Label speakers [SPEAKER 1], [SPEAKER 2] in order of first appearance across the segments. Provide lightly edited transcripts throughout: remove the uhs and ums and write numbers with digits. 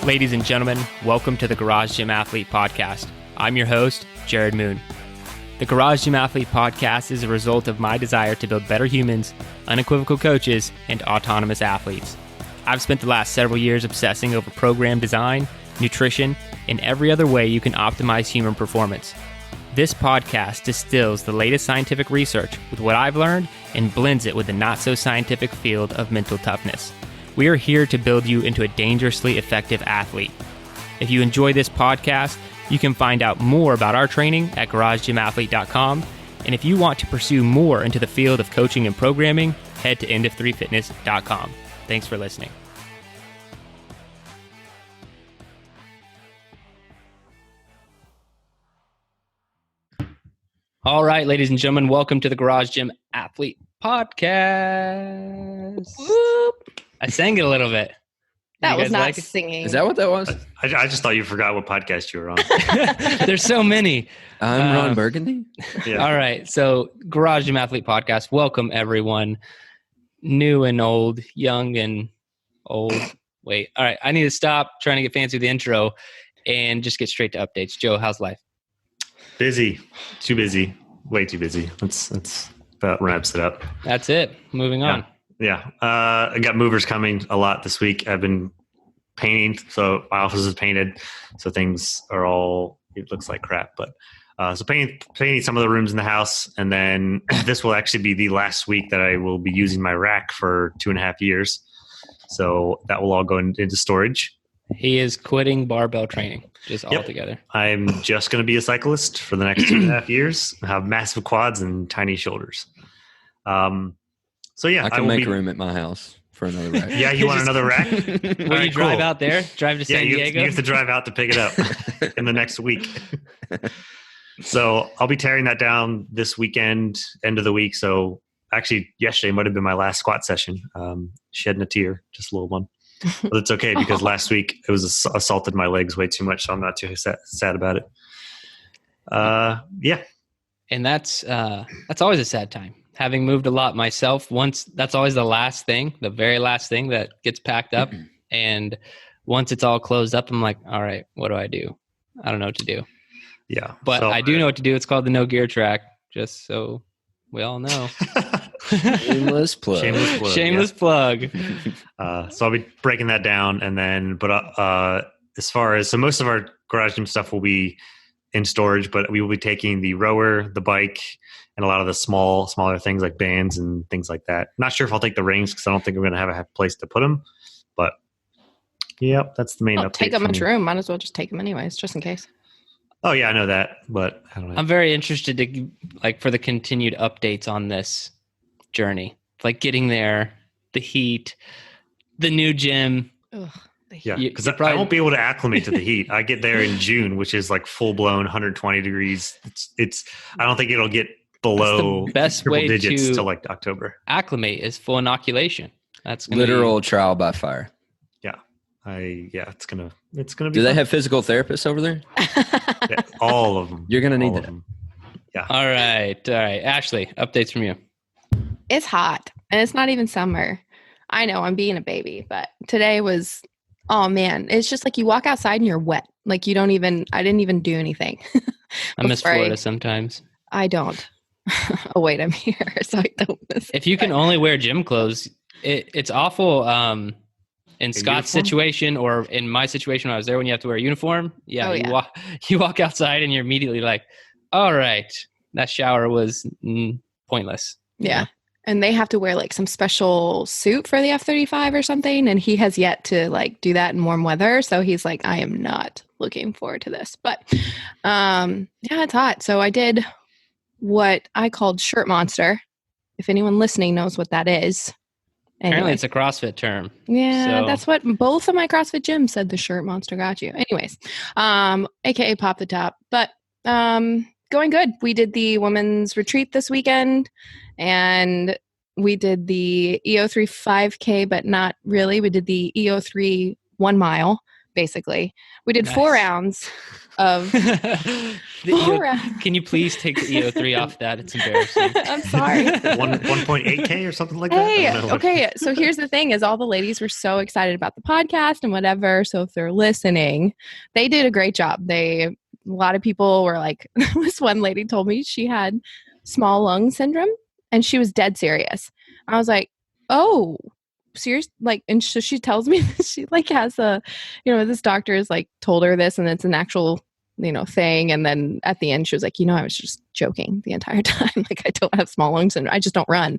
[SPEAKER 1] Ladies and gentlemen, welcome to the Garage Gym Athlete Podcast. I'm your host, Jared Moon. The Garage Gym Athlete Podcast is a result of my desire to build better humans, unequivocal coaches, and autonomous athletes. I've spent the last several years obsessing over program design, nutrition, and every other way you can optimize human performance. This podcast distills the latest scientific research with what I've learned and blends it with the not-so-scientific field of mental toughness. We are here to build you into a dangerously effective athlete. If you enjoy this podcast, you can find out more about our training at garagegymathlete.com. And if you want to pursue more into the field of coaching and programming, head to endof3fitness.com. Thanks for listening. All right, ladies and gentlemen, welcome to the Garage Gym Athlete Podcast.
[SPEAKER 2] Whoop.
[SPEAKER 1] I sang it a little bit.
[SPEAKER 2] That was not singing.
[SPEAKER 3] Is that what that was?
[SPEAKER 4] I just thought you forgot what podcast you were on.
[SPEAKER 1] There's so many.
[SPEAKER 3] I'm Ron Burgundy.
[SPEAKER 4] Yeah.
[SPEAKER 1] All right. So Garage Gym Athlete Podcast. Welcome everyone. New and old, young and old. Wait. All right. I need to stop trying to get fancy with the intro and just get straight to updates. Joe, how's life?
[SPEAKER 4] Busy. Too busy. Way too busy. That's about wraps it up.
[SPEAKER 1] That's it. Moving on.
[SPEAKER 4] Yeah. I got movers coming a lot this week. I've been painting, so my office is painted. So things are all, it looks like crap. But so painting some of the rooms in the house. And then this will actually be the last week that I will be using my rack for 2.5 years. So that will all go into storage.
[SPEAKER 1] He is quitting barbell training just altogether.
[SPEAKER 4] I'm just going to be a cyclist for the next 2.5 years. I have massive quads and tiny shoulders. So yeah,
[SPEAKER 3] I can make room at my house for another rack.
[SPEAKER 4] Yeah, you want another rack?
[SPEAKER 1] Will you drive out there? Drive to San Diego?
[SPEAKER 4] You have to drive out to pick it up in the next week. So I'll be tearing that down this weekend, end of the week. So actually, yesterday might have been my last squat session. Shedding a tear, just a little one. But it's okay because last week it was assaulted my legs way too much, so I'm not too sad about it. Yeah.
[SPEAKER 1] And that's always a sad time. Having moved a lot myself, that's always the last thing, the very last thing that gets packed up. And once it's all closed up, I'm like, all right, what do I do? I don't know what to do.
[SPEAKER 4] Yeah.
[SPEAKER 1] But I do know what to do. It's called the no gear track, just so we all know.
[SPEAKER 3] Shameless plug.
[SPEAKER 1] Shameless plug.
[SPEAKER 4] So I'll be breaking that down. And then, but as far as, so most of our garage gym stuff will be in storage, but we will be taking the rower, the bike, and a lot of the smaller things like bands and things like that. Not sure if I'll take the rings because I don't think I'm going to have a place to put them. But yep, that's the main update.
[SPEAKER 2] Take up much room. Might as well just take them anyways, just in case.
[SPEAKER 4] Oh yeah, I know that, but I don't know.
[SPEAKER 1] I'm very interested to for the continued updates on this journey, like getting there, the heat, the new gym.
[SPEAKER 2] Ugh.
[SPEAKER 4] Yeah, because I won't be able to acclimate to the heat. I get there in June, which is like full blown 120 degrees. It's. I don't think it'll get below
[SPEAKER 1] the best
[SPEAKER 4] triple
[SPEAKER 1] way
[SPEAKER 4] digits
[SPEAKER 1] to
[SPEAKER 4] till like October.
[SPEAKER 1] Acclimate is full inoculation. That's
[SPEAKER 3] literal trial by fire.
[SPEAKER 4] Yeah, it's gonna be.
[SPEAKER 3] Do they have physical therapists over there?
[SPEAKER 4] Yeah, all of them.
[SPEAKER 3] You're gonna need that.
[SPEAKER 4] Yeah.
[SPEAKER 1] All right. Ashley, updates from you.
[SPEAKER 2] It's hot and it's not even summer. I know I'm being a baby, but today was. Oh man, it's just like you walk outside and you're wet. Like I didn't even do anything.
[SPEAKER 1] I miss Florida sometimes.
[SPEAKER 2] I don't. Oh wait, I'm here, so I don't miss.
[SPEAKER 1] If you can only wear gym clothes, it's awful. In Scott's situation or in my situation when I was there, when you have to wear a uniform. Yeah, you walk outside and you're immediately like, all right, that shower was pointless.
[SPEAKER 2] Yeah. And they have to wear like some special suit for the F-35 or something. And he has yet to like do that in warm weather. So he's like, I am not looking forward to this. But yeah, it's hot. So I did what I called shirt monster. If anyone listening knows what that is.
[SPEAKER 1] Apparently it's a CrossFit term.
[SPEAKER 2] Yeah, that's what both of my CrossFit gyms said, the shirt monster got you. Anyways, AKA pop the top. But going good. We did the women's retreat this weekend. And we did the EO3 5K, but not really. We did the EO3 1 mile basically. We did 4
[SPEAKER 1] Nice.
[SPEAKER 2] rounds of
[SPEAKER 1] Can you please take the EO3 off that? It's embarrassing.
[SPEAKER 2] I'm sorry.
[SPEAKER 4] 1.8K or something like that. I
[SPEAKER 2] Hey,
[SPEAKER 4] don't know what-
[SPEAKER 2] okay. So here's the thing: is all the ladies were so excited about the podcast and whatever. So if they're listening, they did a great job. A lot of people were like, this one lady told me she had small lung syndrome, and she was dead serious. I was like, oh, serious? Like, and so she tells me that she like has a, this doctor has like told her this, and it's an actual thing. And then at the end, she was like, I was just joking the entire time. Like, I don't have small lung syndrome. I just don't run.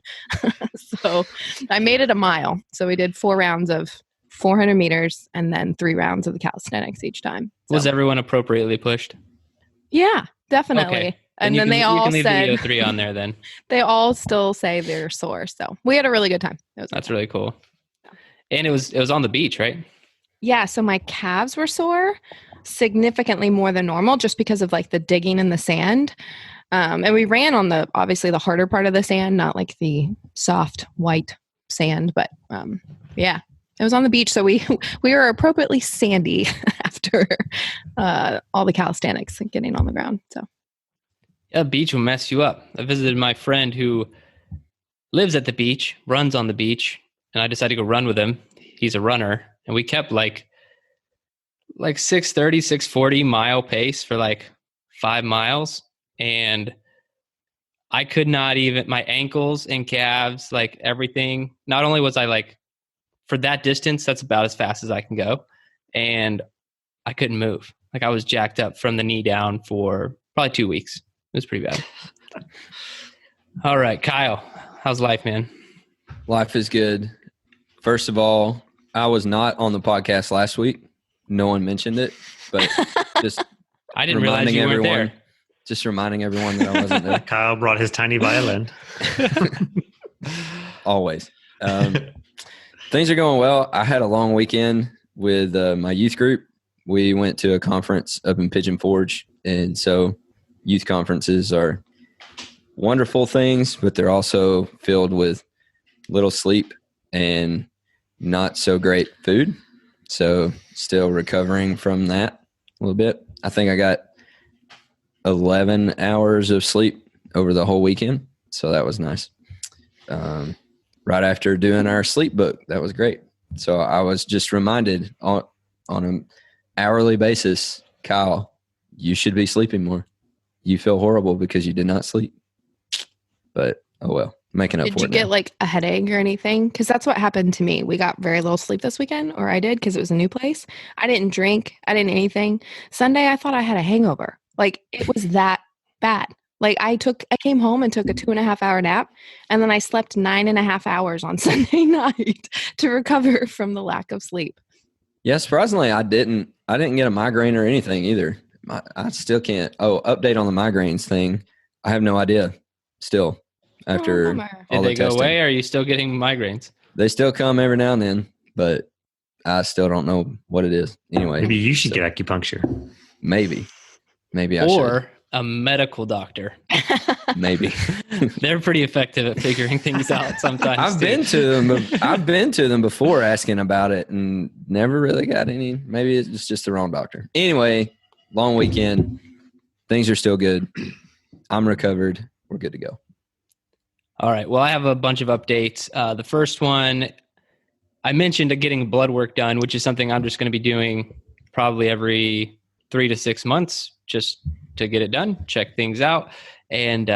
[SPEAKER 2] So I made it a mile. So we did 4 rounds of 400 meters and then 3 rounds of the calisthenics each time. So,
[SPEAKER 1] Was everyone appropriately pushed?
[SPEAKER 2] yeah, definitely.
[SPEAKER 1] Okay.
[SPEAKER 2] And then they
[SPEAKER 1] you
[SPEAKER 2] all
[SPEAKER 1] can leave
[SPEAKER 2] said,
[SPEAKER 1] the EO3 on there then.
[SPEAKER 2] they all still say they're sore. So we had a really good time. It was
[SPEAKER 1] That's really cool. And it was on the beach, right?
[SPEAKER 2] Yeah, so my calves were sore significantly more than normal just because of like the digging in the sand. And we ran on obviously the harder part of the sand, not like the soft white sand, but yeah, it was on the beach. So we were appropriately sandy after all the calisthenics and getting on the ground. So
[SPEAKER 1] Yeah, beach will mess you up. I visited my friend who lives at the beach, runs on the beach, and I decided to go run with him. He's a runner, and we kept like 6:30, 6:40 mile pace for like 5 miles. And I could not even, my ankles and calves, like everything. Not only was I like, for that distance, that's about as fast as I can go. And I couldn't move. Like I was jacked up from the knee down for probably 2 weeks. It was pretty bad. All right, Kyle, how's life, man?
[SPEAKER 3] Life is good. First of all, I was not on the podcast last week. No one mentioned it, but just
[SPEAKER 1] I didn't realize you weren't there.
[SPEAKER 3] Just reminding everyone that I wasn't there.
[SPEAKER 4] Kyle brought his tiny violin.
[SPEAKER 3] Always. Things are going well. I had a long weekend with my youth group. We went to a conference up in Pigeon Forge, and so youth conferences are wonderful things, but they're also filled with little sleep and not so great food. So still recovering from that a little bit. I think I got 11 hours of sleep over the whole weekend. So that was nice. Right after doing our sleep book, that was great. So I was just reminded on an hourly basis, Kyle, you should be sleeping more. You feel horrible because you did not sleep. But, oh well. Making up for it.
[SPEAKER 2] Did you get like a headache or anything? Because that's what happened to me. We got very little sleep this weekend, or I did because it was a new place. I didn't drink. I didn't anything. Sunday, I thought I had a hangover. Like it was that bad. Like I came home and took a 2.5 hour nap, and then I slept 9.5 hours on Sunday night to recover from the lack of sleep.
[SPEAKER 3] Yeah, surprisingly, I didn't get a migraine or anything either. I still can't. Oh, update on the migraines thing. I have no idea still. After all
[SPEAKER 1] Did they
[SPEAKER 3] the testing.
[SPEAKER 1] go away? Or are you still getting migraines?
[SPEAKER 3] They still come every now and then, but I still don't know what it is. Anyway,
[SPEAKER 4] Maybe you should get acupuncture.
[SPEAKER 3] Maybe I
[SPEAKER 1] or
[SPEAKER 3] should.
[SPEAKER 1] A medical doctor.
[SPEAKER 3] Maybe.
[SPEAKER 1] They're pretty effective at figuring things out sometimes.
[SPEAKER 3] I've been to them before asking about it and never really got any. Maybe it's just the wrong doctor. Anyway, long weekend. Things are still good. I'm recovered. We're good to go.
[SPEAKER 1] All right. Well, I have a bunch of updates. The first one, I mentioned getting blood work done, which is something I'm just going to be doing probably every 3 to 6 months just to get it done, check things out. And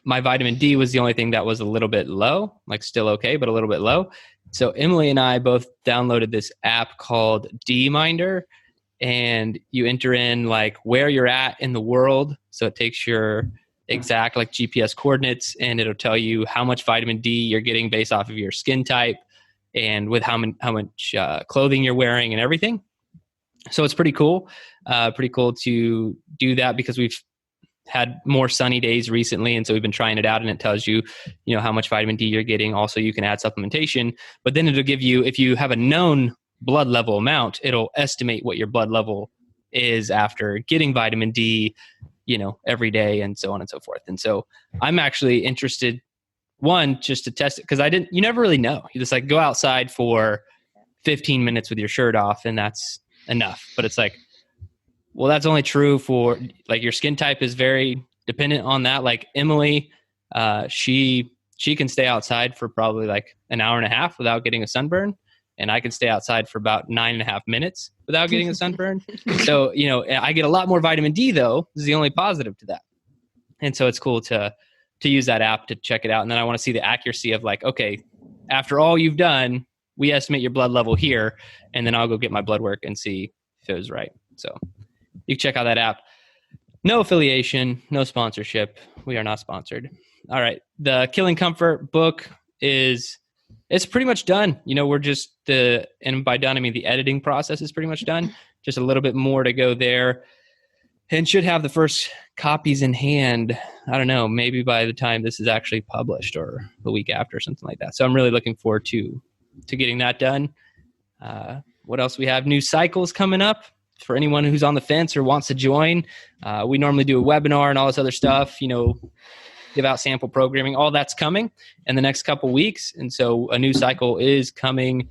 [SPEAKER 1] my vitamin D was the only thing that was a little bit low, like still okay, but a little bit low. So Emily and I both downloaded this app called D-Minder, and you enter in like where you're at in the world. So it takes your exact like GPS coordinates, and it'll tell you how much vitamin D you're getting based off of your skin type and with how much clothing you're wearing and everything. So it's pretty cool to do that because we've had more sunny days recently. And so we've been trying it out, and it tells you, how much vitamin D you're getting. Also, you can add supplementation, but then it'll give you, if you have a known blood level amount, it'll estimate what your blood level is after getting vitamin D, every day, and so on and so forth. And so I'm actually interested, one, just to test it, because you never really know. You just like go outside for 15 minutes with your shirt off, and that's enough. But it's like, well, that's only true for like your skin type is very dependent on that. Like Emily, she can stay outside for probably like an hour and a half without getting a sunburn. And I can stay outside for about 9.5 minutes without getting a sunburn. So, I get a lot more vitamin D though. This is the only positive to that. And so it's cool to use that app to check it out. And then I want to see the accuracy of like, okay, after all you've done, we estimate your blood level here. And then I'll go get my blood work and see if it was right. So you can check out that app. No affiliation, no sponsorship. We are not sponsored. All right. The Killing Comfort book it's pretty much done. We're just and by done, I mean the editing process is pretty much done. Just a little bit more to go there, and should have the first copies in hand. I don't know, maybe by the time this is actually published or the week after or something like that. So I'm really looking forward to getting that done. What else we have? New cycles coming up for anyone who's on the fence or wants to join. We normally do a webinar and all this other stuff, give out sample programming, all that's coming in the next couple weeks. And so a new cycle is coming.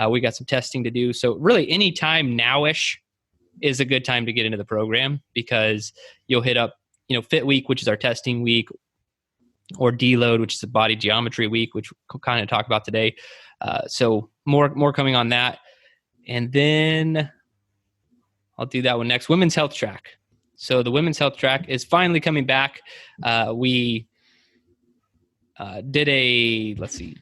[SPEAKER 1] We got some testing to do. So really any time now-ish is a good time to get into the program, because you'll hit up, Fit Week, which is our testing week, or Deload, which is the body geometry week, which we'll kind of talk about today. So more coming on that. And then I'll do that one next. Women's Health Track. So the Women's Health Track is finally coming back. We did a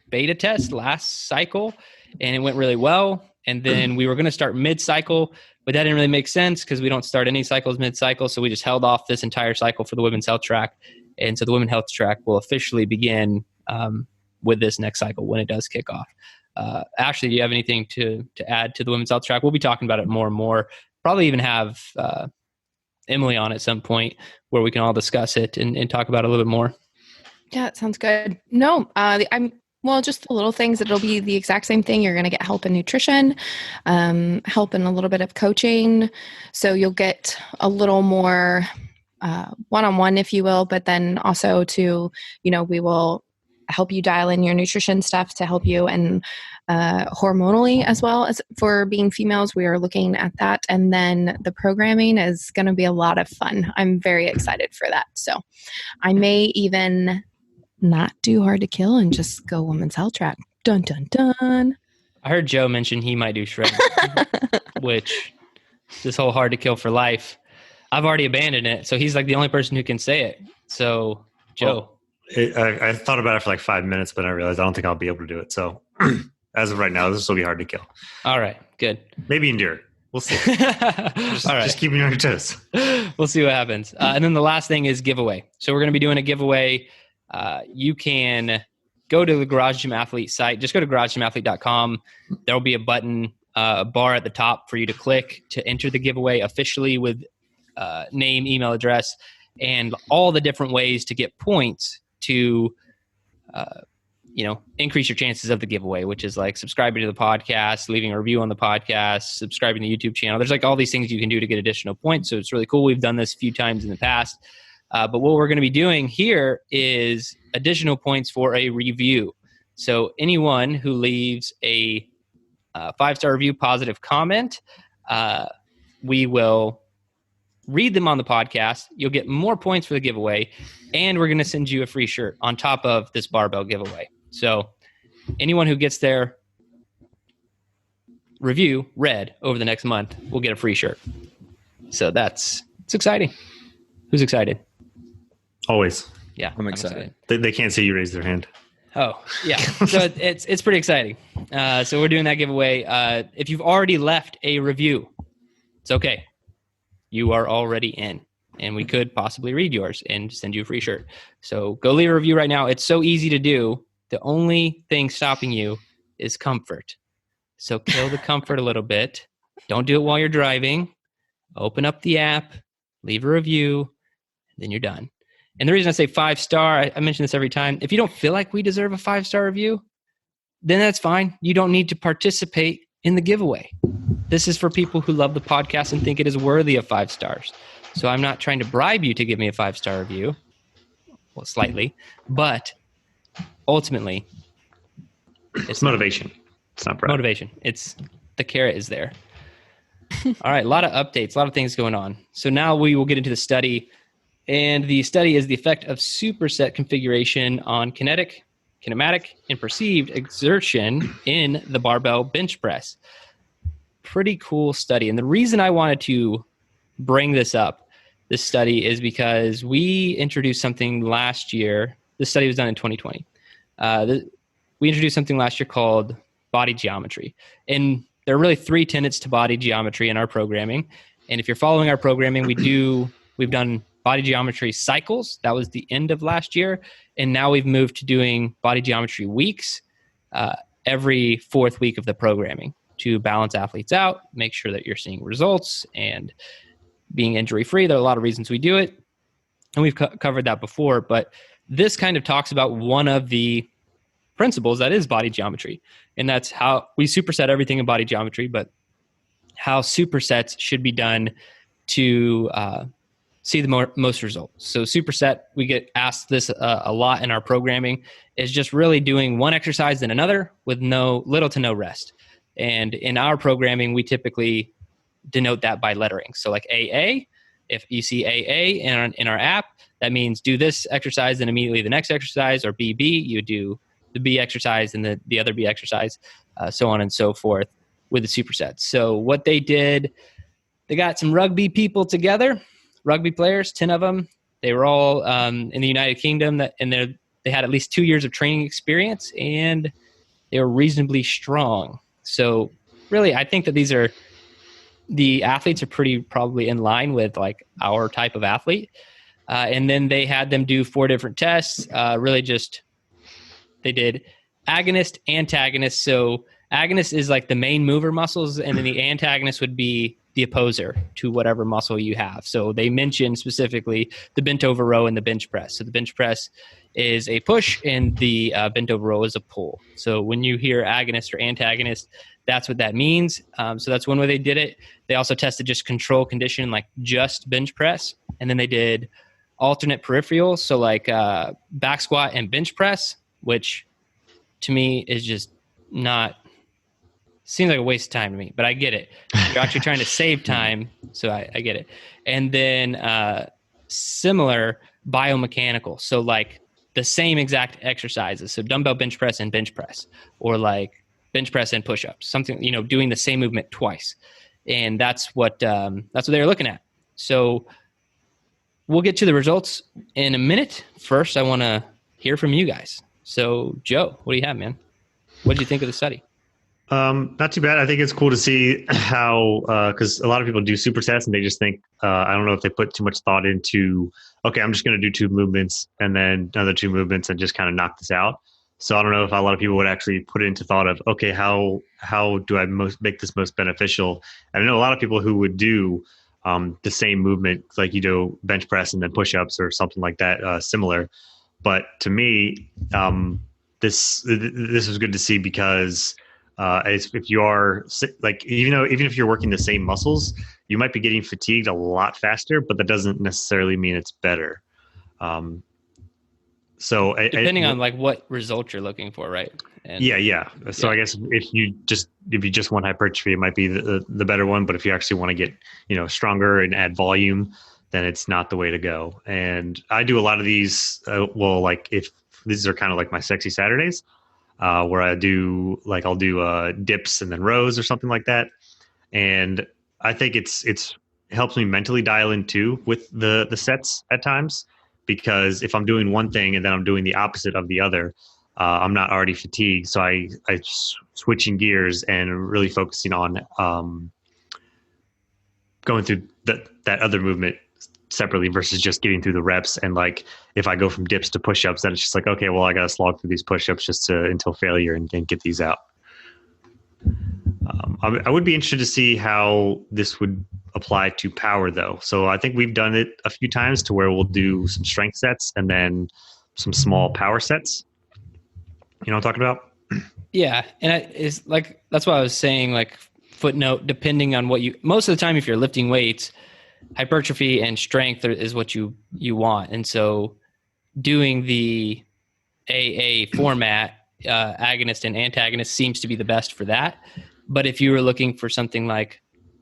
[SPEAKER 1] beta test last cycle, and it went really well. And then we were going to start mid-cycle, but that didn't really make sense because we don't start any cycles mid-cycle. So we just held off this entire cycle for the Women's Health Track. And so the Women's Health Track will officially begin with this next cycle when it does kick off. Ashley, do you have anything to add to the Women's Health Track? We'll be talking about it more and more. Probably even have Emily on at some point where we can all discuss it and talk about it a little bit more.
[SPEAKER 2] Yeah, it sounds good. No, just the little things. It'll be the exact same thing. You're going to get help in nutrition, help in a little bit of coaching. So you'll get a little more one-on-one, if you will, but then also we will help you dial in your nutrition stuff to help you, and hormonally as well. As for being females, we are looking at that. And then the programming is going to be a lot of fun. I'm very excited for that. So I may even not do hard to kill and just go Women's Health Track. Dun, dun, dun.
[SPEAKER 1] I heard Joe mention he might do shred, which this whole hard to kill for life, I've already abandoned it. So he's like the only person who can say it. So Joe.
[SPEAKER 4] I thought about it for like 5 minutes, but I realized I don't think I'll be able to do it. So as of right now, this will be hard to kill.
[SPEAKER 1] All right, good.
[SPEAKER 4] Maybe endure. We'll see.
[SPEAKER 1] All right.
[SPEAKER 4] Just keep me on your toes.
[SPEAKER 1] We'll see what happens. And then the last thing is giveaway. So we're going to be doing a giveaway. You can go to the Garage Gym Athlete site. Just go to garagegymathlete.com. There will be a button, a bar at the top for you to click to enter the giveaway officially with name, email address, and all the different ways to get points to increase your chances of the giveaway, which is like subscribing to the podcast, leaving a review on the podcast, subscribing to the YouTube channel. There's like all these things you can do to get additional points. So it's really cool. We've done this a few times in the past. But what we're going to be doing here is additional points for a review. So anyone who leaves a 5-star review, positive comment, we will read them on the podcast. You'll get more points for the giveaway, and we're going to send you a free shirt on top of this barbell giveaway. So anyone who gets their review read over the next month will get a free shirt. So it's exciting. Who's excited?
[SPEAKER 4] Always.
[SPEAKER 1] Yeah,
[SPEAKER 3] I'm excited.
[SPEAKER 4] They can't see you raise their hand.
[SPEAKER 1] Oh, yeah. So it's pretty exciting. So we're doing that giveaway. If you've already left a review, it's okay. You are already in, and we could possibly read yours and send you a free shirt. So go leave a review right now. It's so easy to do. The only thing stopping you is comfort. So kill the comfort a little bit. Don't do it while you're driving. Open up the app, leave a review, and then you're done. And the reason I say 5-star, I mention this every time. If you don't feel like we deserve a 5-star review, then that's fine. You don't need to participate in the giveaway. This is for people who love the podcast and think it is worthy of 5 stars. So I'm not trying to bribe you to give me a 5-star review. Well, slightly. But ultimately,
[SPEAKER 4] it's motivation. It's not bribe.
[SPEAKER 1] Motivation. The carrot is there. All right, a lot of updates, a lot of things going on. So now we will get into the study. And the study is the effect of superset configuration on kinetic, kinematic, and perceived exertion in the barbell bench press. Pretty cool study. And the reason I wanted to bring this up, this study, is because we introduced something last year. This study was done in 2020. We introduced something last year called body geometry. And there are really 3 tenets to body geometry in our programming. And if you're following our programming, we've done body geometry cycles. That was the end of last year. And now we've moved to doing body geometry weeks every 4th week of the programming to balance athletes out, make sure that you're seeing results and being injury-free. There are a lot of reasons we do it. And we've covered that before. But this kind of talks about one of the principles that is body geometry. And that's how we superset everything in body geometry, but how supersets should be done to see the most results. So superset, we get asked this a lot in our programming, is just really doing one exercise then another with little to no rest. And in our programming, we typically denote that by lettering. So like AA, if you see AA in our app, that means do this exercise and immediately the next exercise, or BB, you do the B exercise and the other B exercise, so on and so forth with the supersets. So what they did, they got some rugby people together, rugby players, 10 of them. They were all in the United Kingdom, and they had at least 2 years of training experience, and they were reasonably strong. So really, I think that the athletes are probably in line with like our type of athlete. And then they had them do 4 different tests. They did agonist, antagonist. So agonist is like the main mover muscles, and then the antagonist would be the opposer to whatever muscle you have. So they mentioned specifically the bent over row and the bench press. So the bench press is a push and the bent over row is a pull. So when you hear agonist or antagonist, that's what that means. So that's one way they did it. They also tested just control condition, like just bench press. And then they did alternate peripheral. So like back squat and bench press, which to me is just seems like a waste of time to me, but I get it. You're actually trying to save time, so I get it. And then similar biomechanical, so like the same exact exercises, so dumbbell bench press and bench press, or like bench press and push-ups, something, doing the same movement twice. And that's what they were looking at. So we'll get to the results in a minute. First, I want to hear from you guys. So Joe, what do you have, man? What did you think of the study?
[SPEAKER 4] Not too bad. I think it's cool to see how, because a lot of people do supersets and they just think, I don't know if they put too much thought into, okay, I'm just going to do 2 movements and then another 2 movements and just kind of knock this out. So I don't know if a lot of people would actually put it into thought of, okay, how do I make this most beneficial? And I know a lot of people who would do the same movement, like you do bench press and then push-ups or something like that, similar. But to me, this was good to see because if you are like, even if you're working the same muscles, you might be getting fatigued a lot faster, but that doesn't necessarily mean it's better. So
[SPEAKER 1] depending on like what result you're looking for, right? And,
[SPEAKER 4] yeah. So I guess if you just want hypertrophy, it might be the better one. But if you actually want to get stronger and add volume, then it's not the way to go. And I do a lot of these. Like if these are kind of like my sexy Saturdays. Where I'll do dips and then rows or something like that. And I think it helps me mentally dial in too with the sets at times, because if I'm doing one thing and then I'm doing the opposite of the other, I'm not already fatigued. So I switching gears and really focusing on going through that other movement separately versus just getting through the reps. And like, if I go from dips to push-ups, then it's just like, okay, well, I got to slog through these push-ups just until failure and get these out. I would be interested to see how this would apply to power though. So I think we've done it a few times to where we'll do some strength sets and then some small power sets. You know what I'm talking about?
[SPEAKER 1] Yeah. And it's like, that's why I was saying, like, footnote, depending on most of the time, if you're lifting weights, hypertrophy and strength is what you want. And so doing the AA format, agonist and antagonist seems to be the best for that. But if you were looking for something like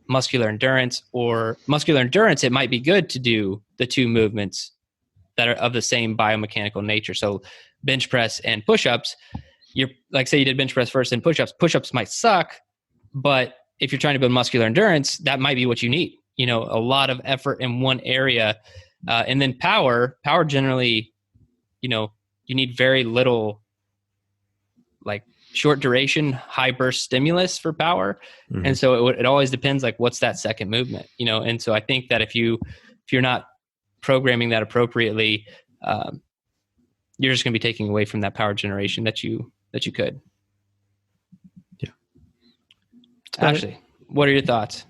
[SPEAKER 1] muscular endurance, or muscular endurance, it might be good to do the two movements that are of the same biomechanical nature. So bench press and push-ups, you're like, say you did bench press first and push-ups might suck, but if you're trying to build muscular endurance, that might be what you need. You know, a lot of effort in one area. And then power generally, you know, you need very little like short duration, high burst stimulus for power. Mm-hmm. And so it always depends like what's that second movement, you know? And so I think that if you're not programming that appropriately, you're just going to be taking away from that power generation that you could.
[SPEAKER 4] Yeah.
[SPEAKER 1] Ashley, what are your thoughts?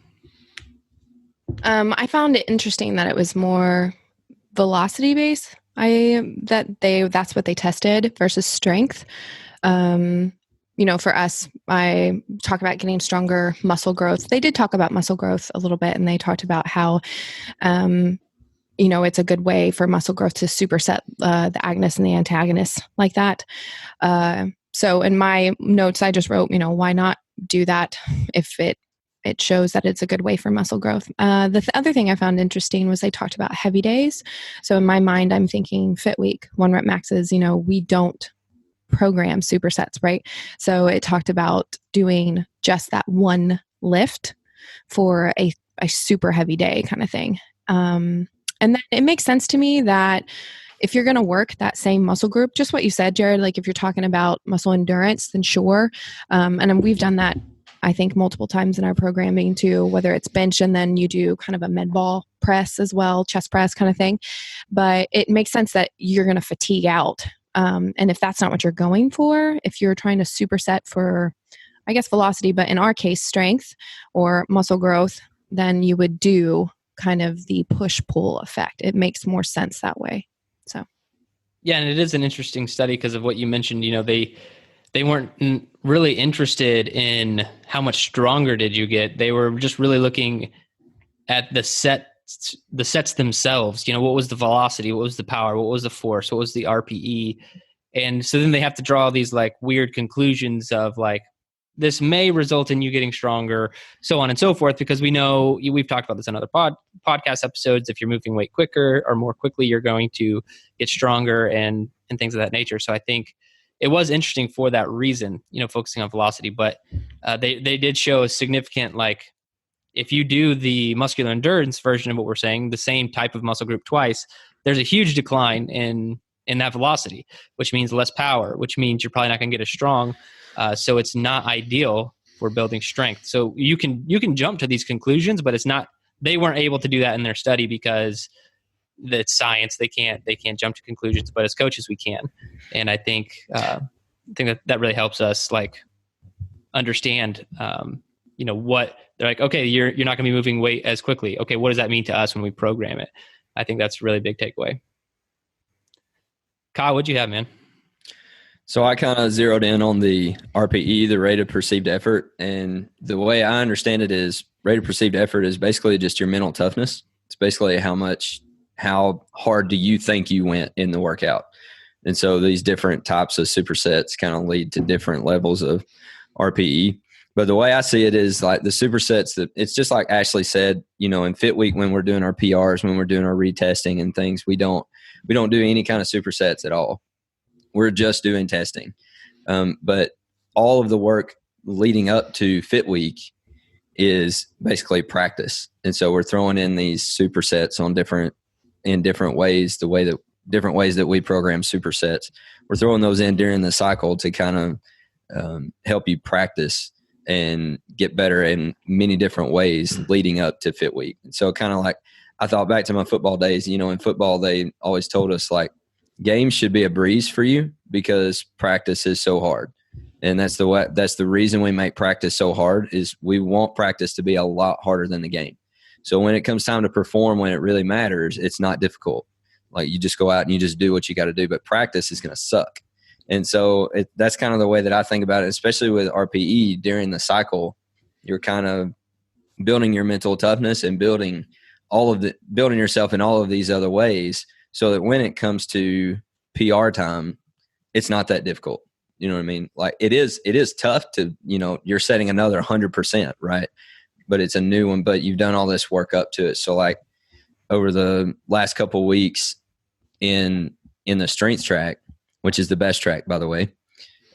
[SPEAKER 2] I found it interesting that it was more velocity based. That's what they tested versus strength. You know, for us, I talk about getting stronger muscle growth. They did talk about muscle growth a little bit, and they talked about how, you know, it's a good way for muscle growth to superset the agonist and the antagonist like that. So in my notes, I just wrote, you know, why not do that if it shows that it's a good way for muscle growth. The other thing I found interesting was they talked about heavy days. So in my mind, I'm thinking fit week, 1 rep maxes. You know, we don't program supersets, right? So it talked about doing just that one lift for a super heavy day kind of thing. And then it makes sense to me that if you're going to work that same muscle group, just what you said, Jared, like if you're talking about muscle endurance, then sure. And we've done that, I think, multiple times in our programming too, whether it's bench and then you do kind of a med ball press as well, chest press kind of thing. But it makes sense that you're going to fatigue out. And if that's not what you're going for, if you're trying to superset for, I guess, velocity, but in our case, strength or muscle growth, then you would do kind of the push-pull effect. It makes more sense that way. So,
[SPEAKER 1] yeah, and it is an interesting study because of what you mentioned. You know, they weren't really interested in how much stronger did you get. They were just really looking at the sets themselves. You know, what was the velocity? What was the power? What was the force? What was the RPE? And so then they have to draw these like weird conclusions of like, this may result in you getting stronger, so on and so forth, because we know, we've talked about this in other podcast episodes, if you're moving weight quicker or more quickly, you're going to get stronger and things of that nature. So I think it was interesting for that reason, you know, focusing on velocity, but they did show a significant, like, if you do the muscular endurance version of what we're saying, the same type of muscle group twice, there's a huge decline in that velocity, which means less power, which means you're probably not going to get as strong. So it's not ideal for building strength. So you can jump to these conclusions, but it's not. They weren't able to do that in their study because it's science. They can't jump to conclusions. But as coaches, we can. And I think that really helps us like understand. You know what they're like. Okay, you're not going to be moving weight as quickly. Okay, what does that mean to us when we program it? I think that's a really big takeaway. Kyle, what'd you have, man?
[SPEAKER 3] So I kind of zeroed in on the RPE, the rate of perceived effort. And the way I understand it is rate of perceived effort is basically just your mental toughness. It's basically how hard do you think you went in the workout. And so these different types of supersets kind of lead to different levels of RPE. But the way I see it is like the supersets, that it's just like Ashley said, you know, in Fit Week when we're doing our PRs, when we're doing our retesting and things, we don't do any kind of supersets at all. We're just doing testing. But all of the work leading up to Fit Week is basically practice. And so we're throwing in these supersets in different ways, different ways that we program supersets. We're throwing those in during the cycle to kind of help you practice and get better in many different ways leading up to Fit Week. And so kind of like, I thought back to my football days, you know, in football, they always told us like, games should be a breeze for you because practice is so hard. And that's the reason we make practice so hard is we want practice to be a lot harder than the game. So when it comes time to perform, when it really matters, it's not difficult. Like you just go out and you just do what you got to do, but practice is going to suck. And so that's kind of the way that I think about it, especially with RPE during the cycle. You're kind of building your mental toughness and building yourself in all of these other ways, so that when it comes to PR time, it's not that difficult. You know what I mean? Like it is tough to, you know, you're setting another 100%, right? but it's a new one, but you've done all this work up to it. So like over the last couple of weeks in the strength track, which is the best track, by the way,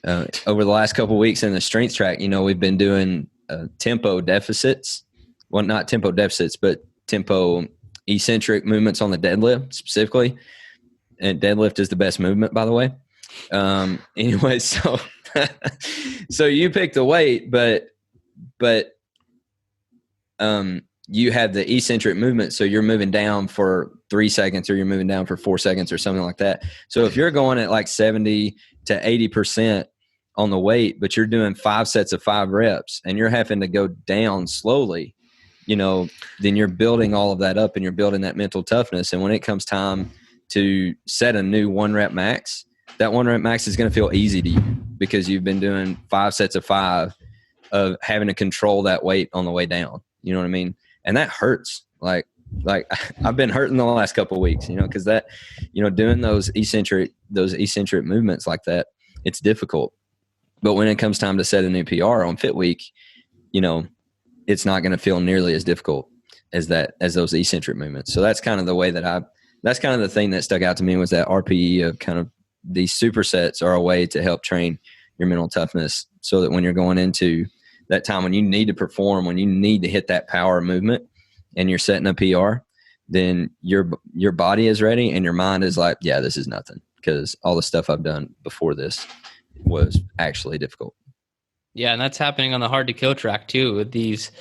[SPEAKER 3] over the last couple of weeks in the strength track, we've been doing tempo deficits. Well, not tempo deficits, but tempo eccentric movements on the deadlift specifically. And deadlift is the best movement, by the way. Anyway, so so you pick the weight, but you have the eccentric movement, so you're moving down for 3 seconds or you're moving down for 4 seconds or something like that. So if you're going at like 70 to 80% on the weight, but you're doing 5 sets of 5 reps and you're having to go down slowly, then you're building all of that up and you're building that mental toughness. And when it comes time to set a new 1 rep max, that 1 rep max is going to feel easy to you because you've been doing 5 sets of 5 of having to control that weight on the way down. You know what I mean? And that hurts. Like I've been hurting the last couple of weeks, because that, doing those eccentric movements like that, it's difficult. But when it comes time to set a new PR on Fit Week, it's not going to feel nearly as difficult as those eccentric movements. So that's kind of the way that's kind of the thing that stuck out to me, was that RPE of kind of these supersets are a way to help train your mental toughness, so that when you're going into that time when you need to perform, when you need to hit that power movement and you're setting a PR, then your body is ready and your mind is like, yeah, this is nothing, because all the stuff I've done before this was actually difficult.
[SPEAKER 1] Yeah, and that's happening on the hard to kill track too, with these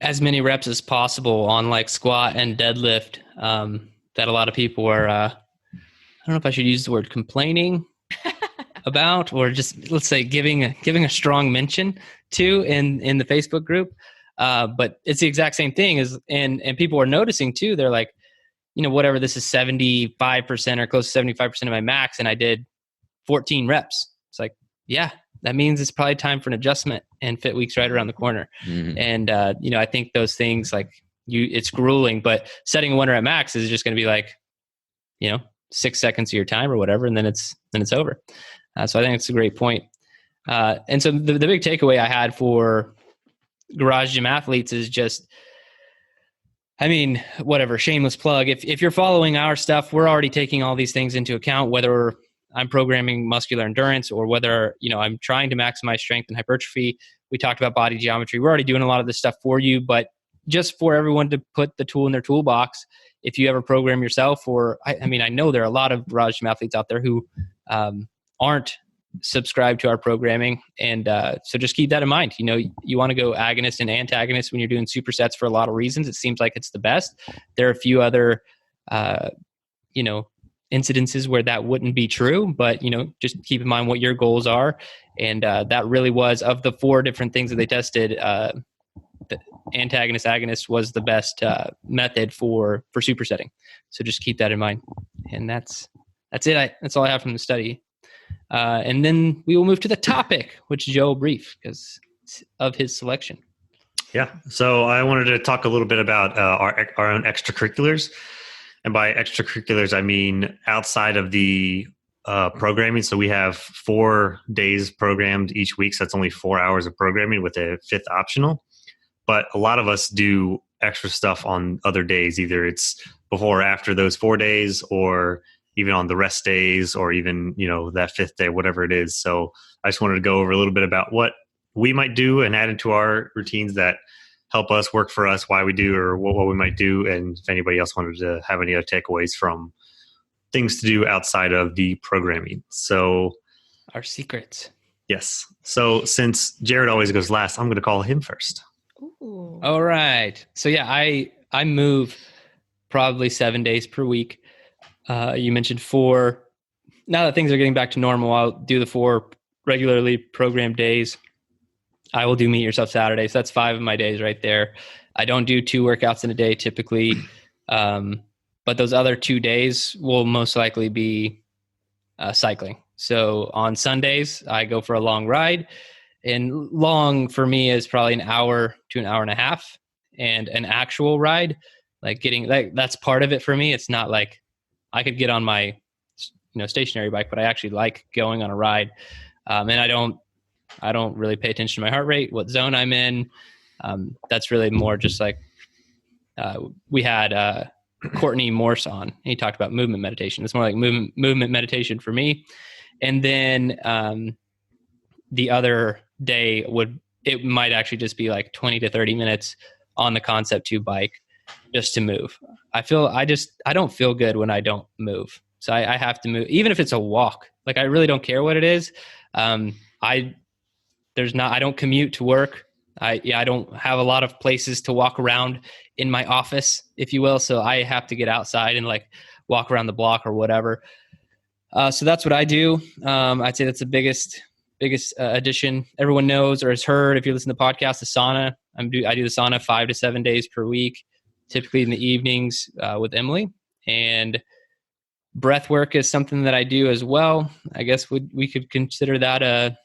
[SPEAKER 1] as many reps as possible on like squat and deadlift, that a lot of people are, I don't know if I should use the word complaining about, or just, let's say, giving a strong mention to in the Facebook group. But it's the exact same thing and people are noticing too. They're like, whatever, this is 75% or close to 75% of my max, and I did 14 reps. It's like, yeah, that means it's probably time for an adjustment, and Fit Week's right around the corner. Mm-hmm. And, I think those things, like, it's grueling, but setting a 1 rep max is just going to be like, 6 seconds of your time or whatever, and then it's over. So I think it's a great point. And so the big takeaway I had for Garage Gym athletes is just, whatever, shameless plug. If you're following our stuff, we're already taking all these things into account, whether I'm programming muscular endurance or whether, I'm trying to maximize strength and hypertrophy. We talked about body geometry. We're already doing a lot of this stuff for you, but just for everyone to put the tool in their toolbox, if you ever program yourself, or I know there are a lot of Garage Gym athletes out there who aren't subscribed to our programming. And so just keep that in mind. You want to go agonist and antagonist when you're doing supersets for a lot of reasons. It seems like it's the best. There are a few other, incidences where that wouldn't be true, but, just keep in mind what your goals are. And that really was, of the 4 different things that they tested, the antagonist agonist was the best method for supersetting. So just keep that in mind. And that's it. That's all I have from the study. And then we will move to the topic, which Joe will brief because of his selection.
[SPEAKER 4] Yeah. So I wanted to talk a little bit about our own extracurriculars. And by extracurriculars, I mean outside of the programming. So we have 4 days programmed each week. So that's only 4 hours of programming with a 5th optional. But a lot of us do extra stuff on other days. Either it's before or after those 4 days, or even on the rest days, or even, that 5th day, whatever it is. So I just wanted to go over a little bit about what we might do and add into our routines that help us, work for us, why we do, or what we might do. And if anybody else wanted to have any other takeaways from things to do outside of the programming. So
[SPEAKER 1] our secrets.
[SPEAKER 4] Yes. So since Jared always goes last, I'm going to call him first.
[SPEAKER 2] Ooh.
[SPEAKER 1] All right. So yeah, I move probably 7 days per week. You mentioned 4. Now that things are getting back to normal, I'll do the 4 regularly programmed days. I will do Meet Yourself Saturday. So that's 5 of my days right there. I don't do 2 workouts in a day typically. But those other 2 days will most likely be cycling. So on Sundays, I go for a long ride. And long for me is probably an hour to an hour and a half. And an actual ride, that's part of it for me. It's not like I could get on my stationary bike, but I actually like going on a ride. And I don't really pay attention to my heart rate, what zone I'm in. That's really more just like we had Courtney Morse on. He talked about movement meditation. It's more like movement meditation for me. And then the other day it might actually just be like 20 to 30 minutes on the Concept 2 bike just to move. I don't feel good when I don't move. So I have to move, even if it's a walk. Like I really don't care what it is. I don't commute to work. I don't have a lot of places to walk around in my office, if you will. So I have to get outside and like walk around the block or whatever. So that's what I do. I'd say that's the biggest addition. Everyone knows or has heard, if you listen to the podcast, the sauna. I do the sauna 5 to 7 days per week, typically in the evenings with Emily. And breath work is something that I do as well. I guess we could consider that a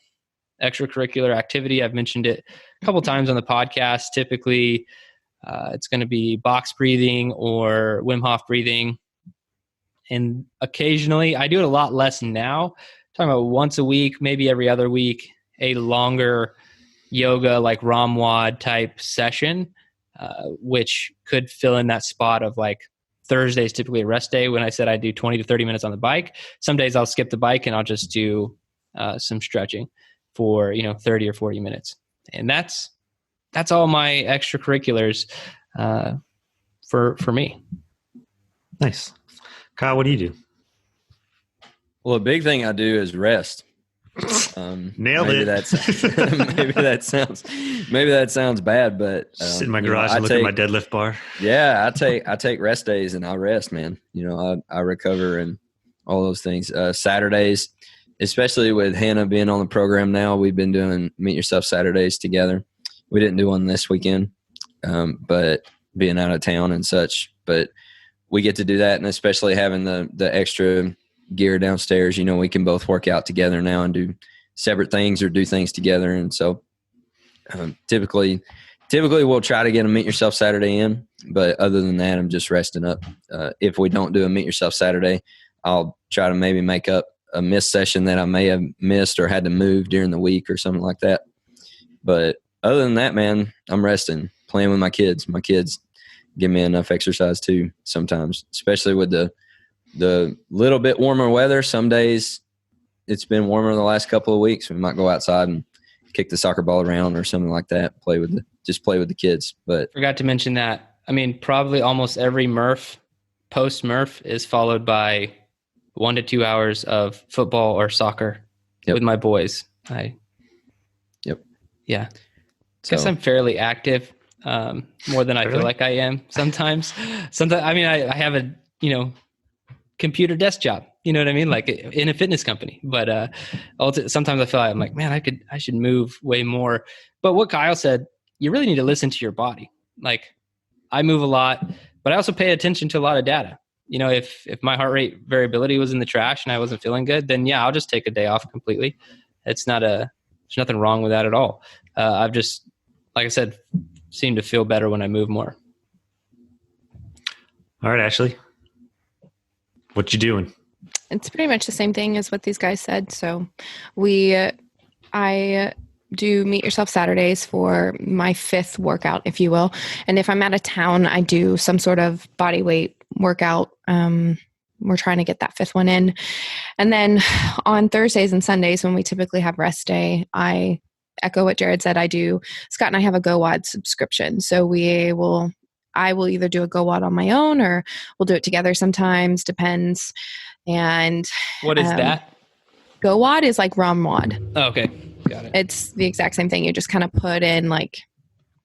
[SPEAKER 1] extracurricular activity. I've mentioned it a couple times on the podcast. Typically, it's going to be box breathing or Wim Hof breathing. And occasionally, I do it a lot less now. I'm talking about once a week, maybe every other week, a longer yoga, like Ramwad type session, which could fill in that spot of like Thursday is typically a rest day. When I said I do 20 to 30 minutes on the bike, some days I'll skip the bike and I'll just do some stretching for 30 or 40 minutes. And that's all my extracurriculars for me.
[SPEAKER 4] Nice. Kyle, what do you do?
[SPEAKER 3] Well, a big thing I do is rest.
[SPEAKER 4] Nailed
[SPEAKER 3] maybe
[SPEAKER 4] it.
[SPEAKER 3] maybe that sounds bad, but
[SPEAKER 4] sit in my garage and look at my deadlift bar.
[SPEAKER 3] Yeah, I take rest days and I rest, man. I recover and all those things. Saturdays, especially with Hannah being on the program now, we've been doing Meet Yourself Saturdays together. We didn't do one this weekend, but being out of town and such. But we get to do that, and especially having the extra gear downstairs, we can both work out together now and do separate things or do things together. And so typically we'll try to get a Meet Yourself Saturday in, but other than that, I'm just resting up. If we don't do a Meet Yourself Saturday, I'll try to maybe make up a missed session that I may have missed or had to move during the week or something like that. But other than that, man, I'm resting, playing with my kids. My kids give me enough exercise too sometimes, especially with the little bit warmer weather. Some days it's been warmer the last couple of weeks. We might go outside and kick the soccer ball around or something like that, play with the kids. But
[SPEAKER 1] forgot to mention that. I mean, probably almost every post Murph is followed by 1 to 2 hours of football or soccer with my boys. Yeah. Guess I'm fairly active, more than I feel like I am sometimes. I mean, I have a, computer desk job, you know what I mean? Like in a fitness company, but, sometimes I feel like I'm like, man, I should move way more. But what Kyle said, you really need to listen to your body. Like I move a lot, but I also pay attention to a lot of data. If my heart rate variability was in the trash and I wasn't feeling good, then yeah, I'll just take a day off completely. There's nothing wrong with that at all. I've just, like I said, seem to feel better when I move more.
[SPEAKER 4] All right, Ashley, what you doing?
[SPEAKER 2] It's pretty much the same thing as what these guys said. So I do Meet Yourself Saturdays for my 5th workout, if you will. And if I'm out of town, I do some sort of body weight workout. We're trying to get that 5th one in. And then on Thursdays and Sundays, when we typically have rest day, I echo what Jared said. Scott and I have a GoWOD subscription. So I will either do a GoWOD on my own or we'll do it together sometimes, depends. And
[SPEAKER 1] what is that?
[SPEAKER 2] GoWOD is like Ramwad.
[SPEAKER 1] Oh, okay. Got it.
[SPEAKER 2] It's the exact same thing. You just kind of put in like,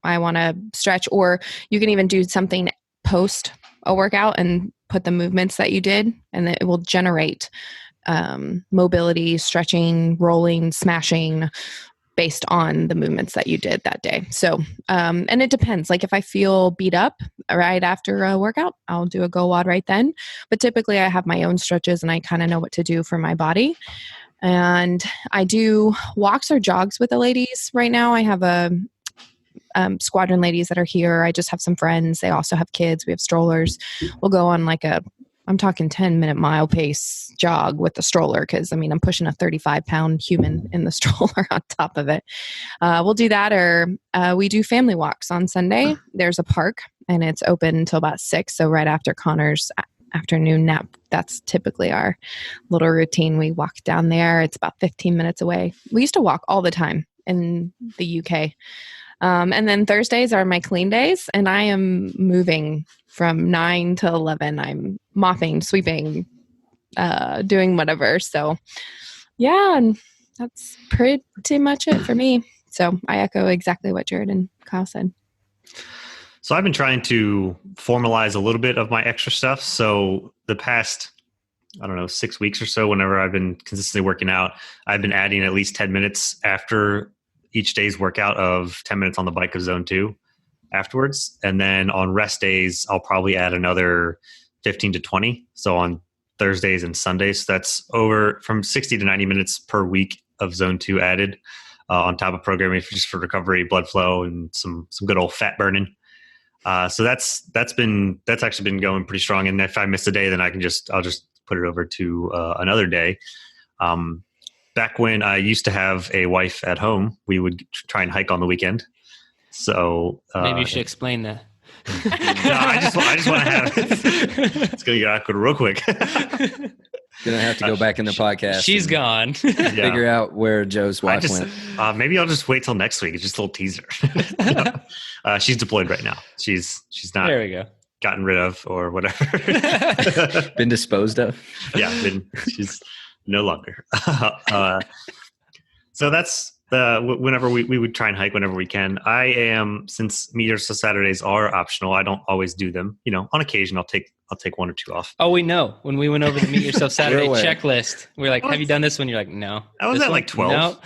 [SPEAKER 2] I want to stretch, or you can even do something post a workout and put the movements that you did, and it will generate mobility, stretching, rolling, smashing based on the movements that you did that day. So, and it depends. Like if I feel beat up right after a workout, I'll do a GoWOD right then. But typically I have my own stretches and I kind of know what to do for my body. And I do walks or jogs with the ladies. Right now I have a squadron ladies that are here. I just have some friends. They also have kids. We have strollers. We'll go on like a I'm talking 10-minute mile pace jog with the stroller. Cause I mean, I'm pushing a 35-pound human in the stroller on top of it. We'll do that, or we do family walks on Sunday. There's a park and it's open until about 6. So right after Connor's afternoon nap, that's typically our little routine. We walk down there. It's about 15 minutes away. We used to walk all the time in the UK. And then Thursdays are my clean days, and I am moving from 9 to 11. I'm mopping, sweeping, doing whatever. So yeah, and that's pretty much it for me. So I echo exactly what Jared and Kyle said.
[SPEAKER 4] So I've been trying to formalize a little bit of my extra stuff. So the past, 6 weeks or so, whenever I've been consistently working out, I've been adding at least 10 minutes after each day's workout of 10 minutes on the bike of zone 2 afterwards. And then on rest days, I'll probably add another 15 to 20. So on Thursdays and Sundays, that's over from 60 to 90 minutes per week of zone 2 added on top of programming just for recovery, blood flow, and some good old fat burning. So that's actually been going pretty strong. And if I miss a day, then I'll just put it over to another day. Back when I used to have a wife at home, we would try and hike on the weekend. So
[SPEAKER 1] maybe you should explain that.
[SPEAKER 4] No, I just want to have it's going to get awkward real quick.
[SPEAKER 3] Gonna have to go back in the podcast.
[SPEAKER 1] She's gone.
[SPEAKER 3] Figure out where Joe's wife went.
[SPEAKER 4] Maybe I'll just wait till next week. It's just a little teaser. She's deployed right now. She's not.
[SPEAKER 1] There we go.
[SPEAKER 4] Gotten rid of or whatever.
[SPEAKER 3] Been disposed of.
[SPEAKER 4] Yeah, she's no longer. So that's whenever we would try and hike whenever we can. Since Meet Yourself Saturdays are optional, I don't always do them. On occasion I'll take 1 or 2 off.
[SPEAKER 1] Oh, we know. When we went over the Meet Yourself Saturday checklist, we were like, have you done this one? You're like, no.
[SPEAKER 4] I was at like 12.
[SPEAKER 1] No.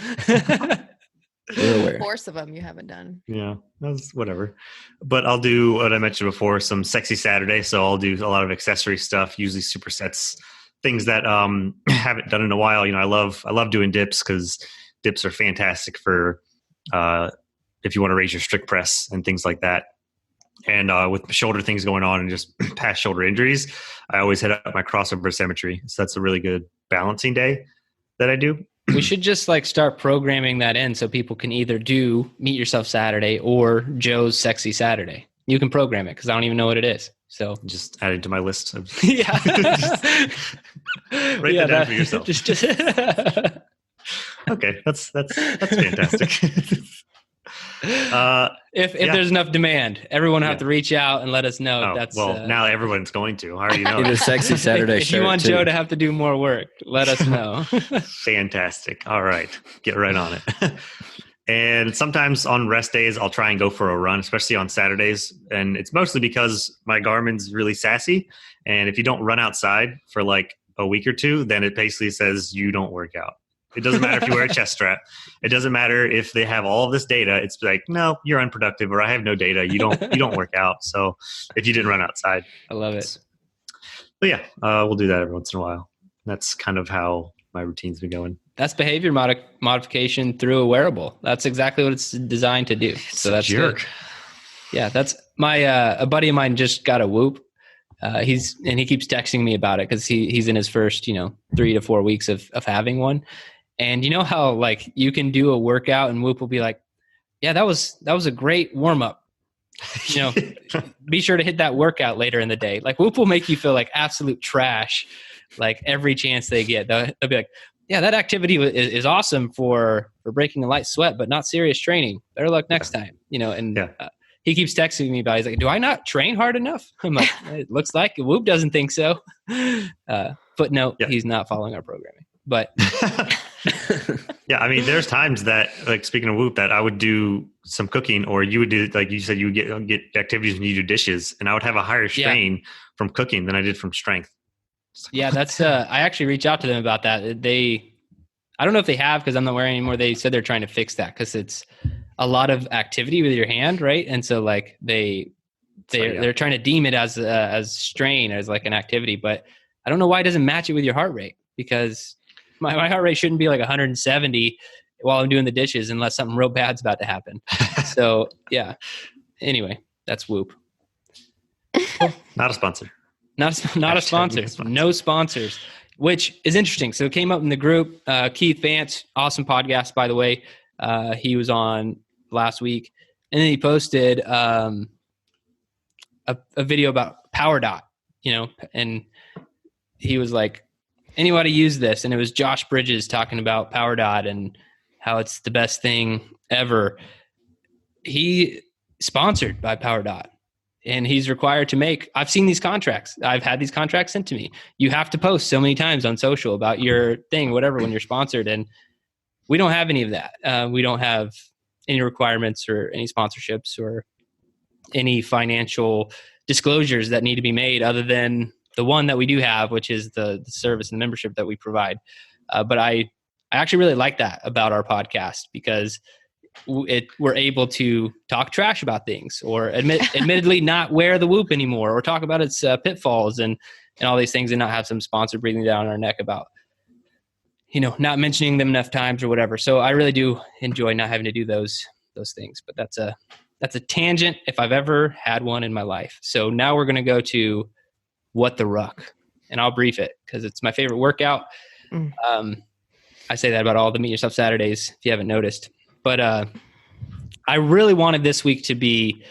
[SPEAKER 3] We're aware.
[SPEAKER 2] 4 of them you haven't done.
[SPEAKER 4] Yeah, that's whatever. But I'll do what I mentioned before, some sexy Saturday. So I'll do a lot of accessory stuff, usually supersets, things that haven't done in a while. I love doing dips because dips are fantastic for if you want to raise your strict press and things like that. And with shoulder things going on and just past shoulder injuries, I always hit up my crossover symmetry. So that's a really good balancing day that I do.
[SPEAKER 1] We should just start programming that in so people can either do Meet Yourself Saturday or Joe's Sexy Saturday. You can program it because I don't even know what it is. So
[SPEAKER 4] just add it to my list.
[SPEAKER 1] Yeah.
[SPEAKER 4] Write that down for yourself. Okay, that's fantastic.
[SPEAKER 1] If there's enough demand, everyone will have to reach out and let us know.
[SPEAKER 4] Now everyone's going to. I already know.
[SPEAKER 3] Either Sexy Saturday
[SPEAKER 1] if you want Joe to have to do more work, let us know.
[SPEAKER 4] Fantastic. All right, get right on it. And sometimes on rest days, I'll try and go for a run, especially on Saturdays. And it's mostly because my Garmin's really sassy. And if you don't run outside for like a week or 2, then it basically says you don't work out. It doesn't matter if you wear a chest strap. It doesn't matter if they have all of this data. It's like, no, you're unproductive, or I have no data. You don't work out. So if you didn't run outside,
[SPEAKER 1] I love it.
[SPEAKER 4] But yeah, we'll do that every once in a while. That's kind of how my routine's been going.
[SPEAKER 1] That's behavior modification through a wearable. That's exactly what it's designed to do. So that's
[SPEAKER 4] jerk.
[SPEAKER 1] Good. Yeah, that's my a buddy of mine just got a Whoop. He keeps texting me about it because he's in his first 3 to 4 weeks of having one. And you know how you can do a workout and Whoop will be like, yeah, that was a great warm up. Be sure to hit that workout later in the day. Whoop will make you feel like absolute trash, every chance they get. They'll be like, yeah, that activity is awesome for breaking a light sweat, but not serious training. Better luck next time. He keeps texting me about it. He's like, do I not train hard enough? I'm like, it looks like Whoop doesn't think so. But no, He's not following our programming. But
[SPEAKER 4] yeah, I mean, there's times that, speaking of Whoop, that I would do some cooking, or you would do, you said, you would get activities when you do dishes, and I would have a higher strain from cooking than I did from strength.
[SPEAKER 1] Yeah, that's I actually reached out to them about that. I don't know if they have, because I'm not wearing anymore. They said they're trying to fix that because it's a lot of activity with your hand, right? And so they're trying to deem it as strain, as an activity, but I don't know why it doesn't match it with your heart rate, because my heart rate shouldn't be 170 while I'm doing the dishes unless something real bad's about to happen. So yeah. Anyway, that's Whoop.
[SPEAKER 4] Not a sponsor.
[SPEAKER 1] Not a sponsor. No sponsors, which is interesting. So it came up in the group. Keith Vance, awesome podcast, by the way. He was on last week, and then he posted a video about PowerDot, and he was like, anybody use this? And it was Josh Bridges talking about PowerDot and how it's the best thing ever. He sponsored by PowerDot, and he's required to make, I've seen these contracts. I've had these contracts sent to me. You have to post so many times on social about your thing, whatever, when you're sponsored. And we don't have any of that. We don't have any requirements or any sponsorships or any financial disclosures that need to be made other than the one that we do have, which is the service and the membership that we provide. But I actually really like that about our podcast, because we're able to talk trash about things, or admittedly not wear the whoop anymore, or talk about its pitfalls and all these things, and not have some sponsor breathing down our neck about, not mentioning them enough times or whatever. So I really do enjoy not having to do those things. But that's a tangent if I've ever had one in my life. So now we're going to go to what the Ruck, and I'll brief it because it's my favorite workout. I say that about all the Meet Yourself Saturdays, if you haven't noticed. But I really wanted this week to be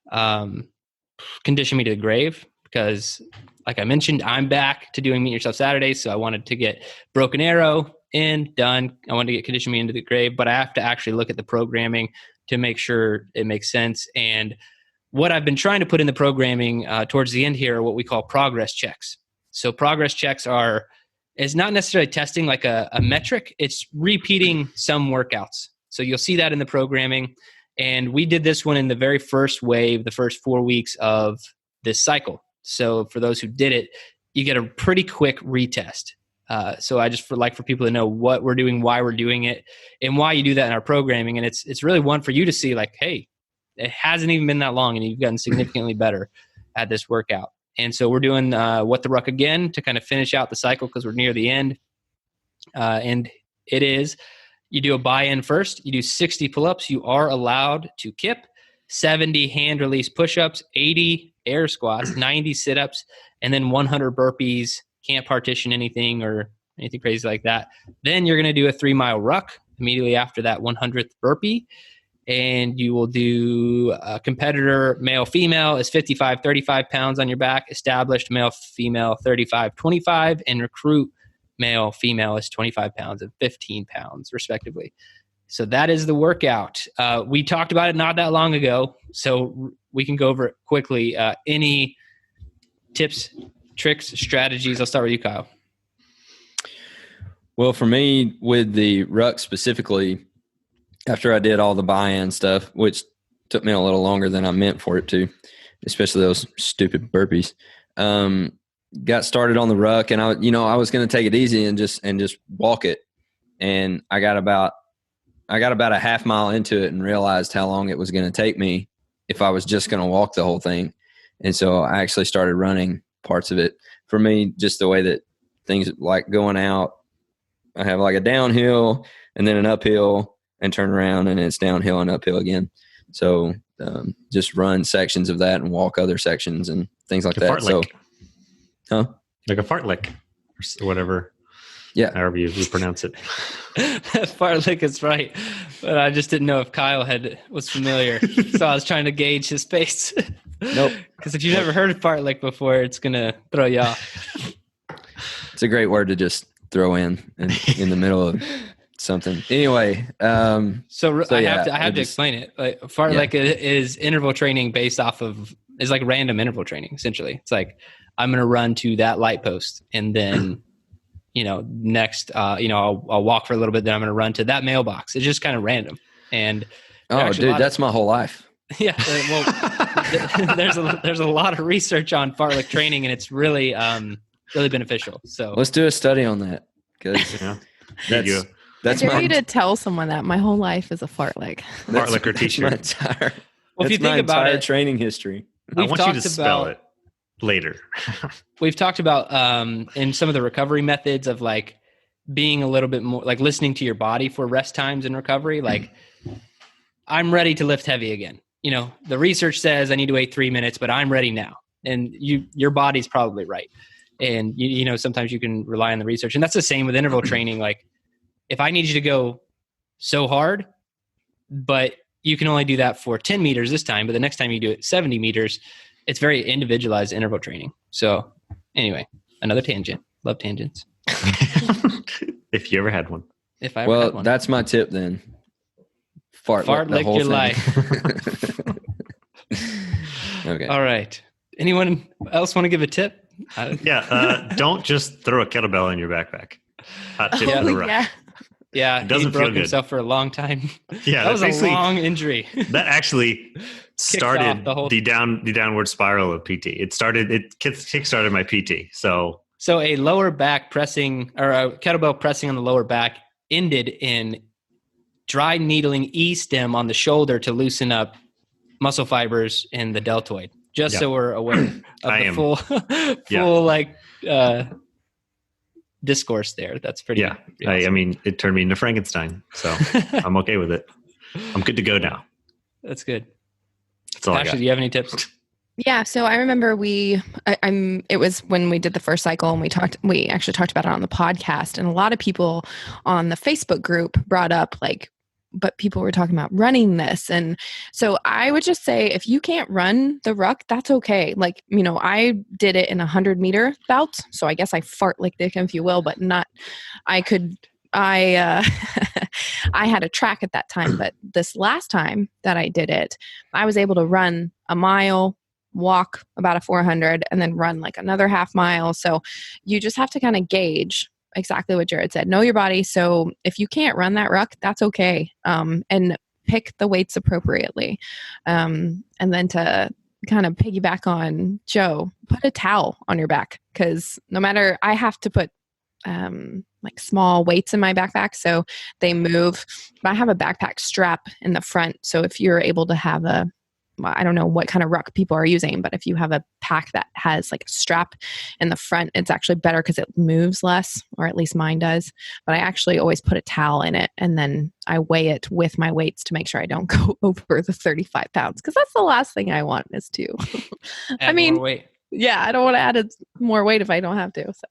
[SPEAKER 1] Condition Me to the Grave, because like I mentioned, I'm back to doing Meet Yourself Saturdays. So I wanted to get Broken Arrow done. I wanted to get Condition Me into the Grave, but I have to actually look at the programming to make sure it makes sense. And what I've been trying to put in the programming towards the end here are what we call progress checks. So progress checks is not necessarily testing like a metric. It's repeating some workouts. So you'll see that in the programming. And we did this one in the very first wave, the first 4 weeks of this cycle. So for those who did it, you get a pretty quick retest. So I just like for people to know what we're doing, why we're doing it, and why you do that in our programming. And it's really one for you to see like, hey, it hasn't even been that long and you've gotten significantly better at this workout. And so we're doing What the Ruck again to kind of finish out the cycle, because we're near the end. And it is, you do a buy-in first, you do 60 pull-ups, you are allowed to kip, 70 hand release push-ups, 80 air squats, 90 sit-ups, and then 100 burpees. Can't partition anything or anything crazy like that. Then you're going to do a 3-mile ruck immediately after that 100th burpee. And you will do a competitor male-female is 55, 35 pounds on your back, established male-female 35, 25, and recruit male-female is 25 pounds and 15 pounds respectively. So that is the workout. We talked about it not that long ago, so we can go over it quickly. Any tips, tricks, strategies? I'll start with you, Kyle.
[SPEAKER 3] Well, for me, with the Ruck specifically, after I did all the buy-in stuff, which took me a little longer than I meant for it to, especially those stupid burpees, got started on the Ruck, and I was going to take it easy and just walk it. And I got about a half mile into it and realized how long it was going to take me if I was just going to walk the whole thing. And so I actually started running parts of it. For me, just the way that things like going out, I have like a downhill and then an uphill and turn around, and it's downhill and uphill again. So just run sections of that and walk other sections and things like that. So,
[SPEAKER 4] like a fartlek or whatever.
[SPEAKER 3] Yeah.
[SPEAKER 4] However you pronounce it.
[SPEAKER 1] Fartlek is right. But I just didn't know if Kyle was familiar. So I was trying to gauge his pace.
[SPEAKER 3] Nope.
[SPEAKER 1] Because if you've never heard of fartlek before, it's going to throw you off.
[SPEAKER 3] It's a great word to just throw in the middle of something. Anyway.
[SPEAKER 1] So I have to explain it. Like, fartlek is interval training based off of, is like random interval training, essentially. It's like, I'm going to run to that light post, and then, next, I'll walk for a little bit. Then I'm going to run to that mailbox. It's just kind of random. And
[SPEAKER 3] that's my whole life.
[SPEAKER 1] Yeah. Well, there's a lot of research on fartlek training, and it's really, really beneficial. So
[SPEAKER 3] let's do a study on that, because
[SPEAKER 2] that's I dare you to tell someone that my whole life is a fartlek.
[SPEAKER 4] Fartleker t-shirt.
[SPEAKER 1] Well, if you think about it,
[SPEAKER 3] training history.
[SPEAKER 4] I want you to spell it later.
[SPEAKER 1] We've talked about in some of the recovery methods of like being a little bit more like listening to your body for rest times in recovery. Like, I'm ready to lift heavy again. The research says I need to wait 3 minutes, but I'm ready now. And your body's probably right. And you know, sometimes you can rely on the research. And that's the same with interval training. Like if I need you to go so hard, but you can only do that for 10 meters this time, but the next time you do it 70 meters, it's very individualized interval training. So anyway, another tangent. Love tangents.
[SPEAKER 4] If you ever had one.
[SPEAKER 1] If I ever had one.
[SPEAKER 3] That's my tip then. Fart
[SPEAKER 1] lick your life.
[SPEAKER 3] Okay.
[SPEAKER 1] All right. Anyone else want to give a tip?
[SPEAKER 4] Don't just throw a kettlebell in your backpack. Hot tip for the Ruck.
[SPEAKER 1] Yeah,
[SPEAKER 4] it doesn't
[SPEAKER 1] he broke
[SPEAKER 4] feel good.
[SPEAKER 1] himself for a long time.
[SPEAKER 4] Yeah,
[SPEAKER 1] that was a long injury.
[SPEAKER 4] That actually started the downward spiral of PT. It kickstarted my PT. So
[SPEAKER 1] a lower back pressing or a kettlebell pressing on the lower back ended in dry needling E-stem on the shoulder to loosen up muscle fibers in the deltoid. Just so we're aware of the full discourse there. That's pretty.
[SPEAKER 4] Yeah.
[SPEAKER 1] Awesome.
[SPEAKER 4] I mean, it turned me into Frankenstein, so I'm okay with it. I'm good to go now.
[SPEAKER 1] That's good.
[SPEAKER 4] That's all
[SPEAKER 1] Ashley,
[SPEAKER 4] I got.
[SPEAKER 1] do you have any tips?
[SPEAKER 2] Yeah, so I remember it was when we did the first cycle and we actually talked about it on the podcast, and a lot of people on the Facebook group brought up but people were talking about running this. And so I would just say, if you can't run the Ruck, that's okay. Like, you know, I did it in 100-meter bouts. So I guess I fart like dick, if you will, but I had a track at that time, but this last time that I did it, I was able to run a mile, walk about a 400, and then run like another half mile. So you just have to kind of gauge exactly what Jared said. Know your body. So if you can't run that Ruck, that's okay. And pick the weights appropriately. And then to kind of piggyback on Joe, put a towel on your back, because no matter, I have to put like small weights in my backpack so they move. But I have a backpack strap in the front. So if you're able to have I don't know what kind of Ruck people are using, but if you have a pack that has like a strap in the front, it's actually better because it moves less, or at least mine does. But I actually always put a towel in it, and then I weigh it with my weights to make sure I don't go over the 35 pounds, because that's the last thing I want is to.
[SPEAKER 1] More weight.
[SPEAKER 2] Yeah, I don't want to add more weight if I don't have to. So.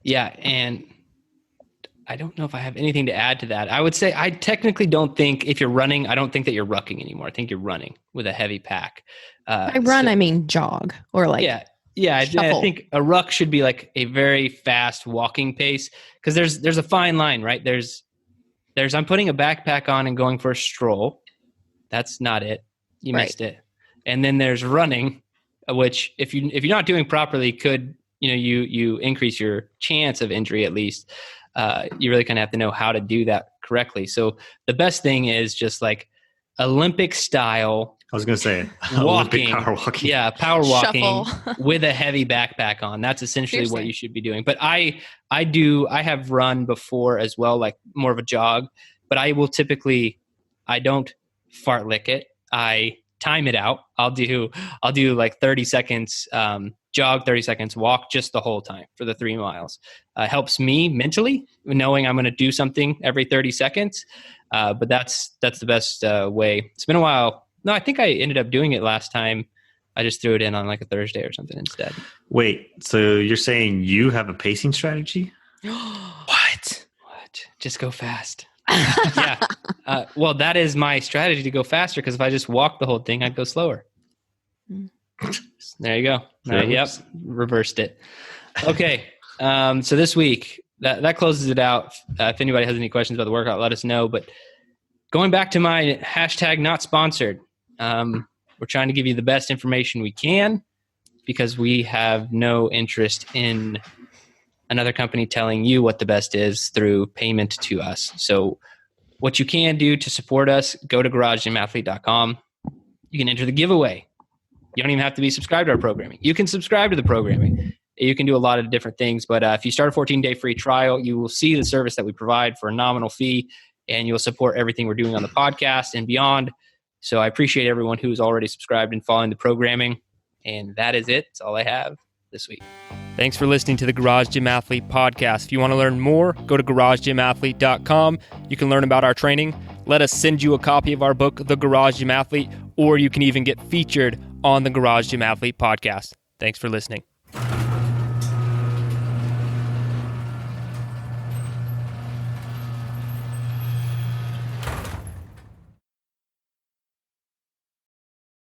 [SPEAKER 1] Yeah, and I don't know if I have anything to add to that. I would say I technically don't think if you're running, I don't think that you're rucking anymore. I think you're running with a heavy pack.
[SPEAKER 2] By run, I mean jog or like
[SPEAKER 1] yeah. I think a Ruck should be like a very fast walking pace, because there's a fine line, right? There's I'm putting a backpack on and going for a stroll. That's not it. You missed it. And then there's running, which if you're not doing properly could, you increase your chance of injury at least. You really kind of have to know how to do that correctly. So the best thing is just like Olympic style.
[SPEAKER 4] I was going to say
[SPEAKER 1] walking,
[SPEAKER 4] Olympic power walking.
[SPEAKER 1] Yeah, power walking
[SPEAKER 2] Shuffle.
[SPEAKER 1] with a heavy backpack on. That's essentially what you should be doing. But I have run before as well, like more of a jog. But I will I don't fart lick it. I time it out. I'll do like 30 seconds. Jog 30 seconds, walk just the whole time for the 3 miles. Helps me mentally, knowing I'm going to do something every 30 seconds. But that's the best way. It's been a while. No, I think I ended up doing it last time. I just threw it in on like a Thursday or something instead.
[SPEAKER 4] Wait, so you're saying you have a pacing strategy?
[SPEAKER 1] What? Just go fast. Yeah. Well, that is my strategy, to go faster, because if I just walk the whole thing, I'd go slower. There you go. Yep. Reversed it. Okay. So this week, that closes it out. If anybody has any questions about the workout, let us know. But going back to my hashtag not sponsored, we're trying to give you the best information we can, because we have no interest in another company telling you what the best is through payment to us. So what you can do to support us, go to garagegymathlete.com. You can enter the giveaway. You don't even have to be subscribed to our programming. You can subscribe to the programming. You can do a lot of different things. But if you start a 14-day free trial, you will see the service that we provide for a nominal fee, and you'll support everything we're doing on the podcast and beyond. So I appreciate everyone who's already subscribed and following the programming. And that is it. That's all I have this week. Thanks for listening to the Garage Gym Athlete podcast. If you want to learn more, go to garagegymathlete.com. You can learn about our training. Let us send you a copy of our book, The Garage Gym Athlete, or you can even get featured on the Garage Gym Athlete podcast. Thanks for listening.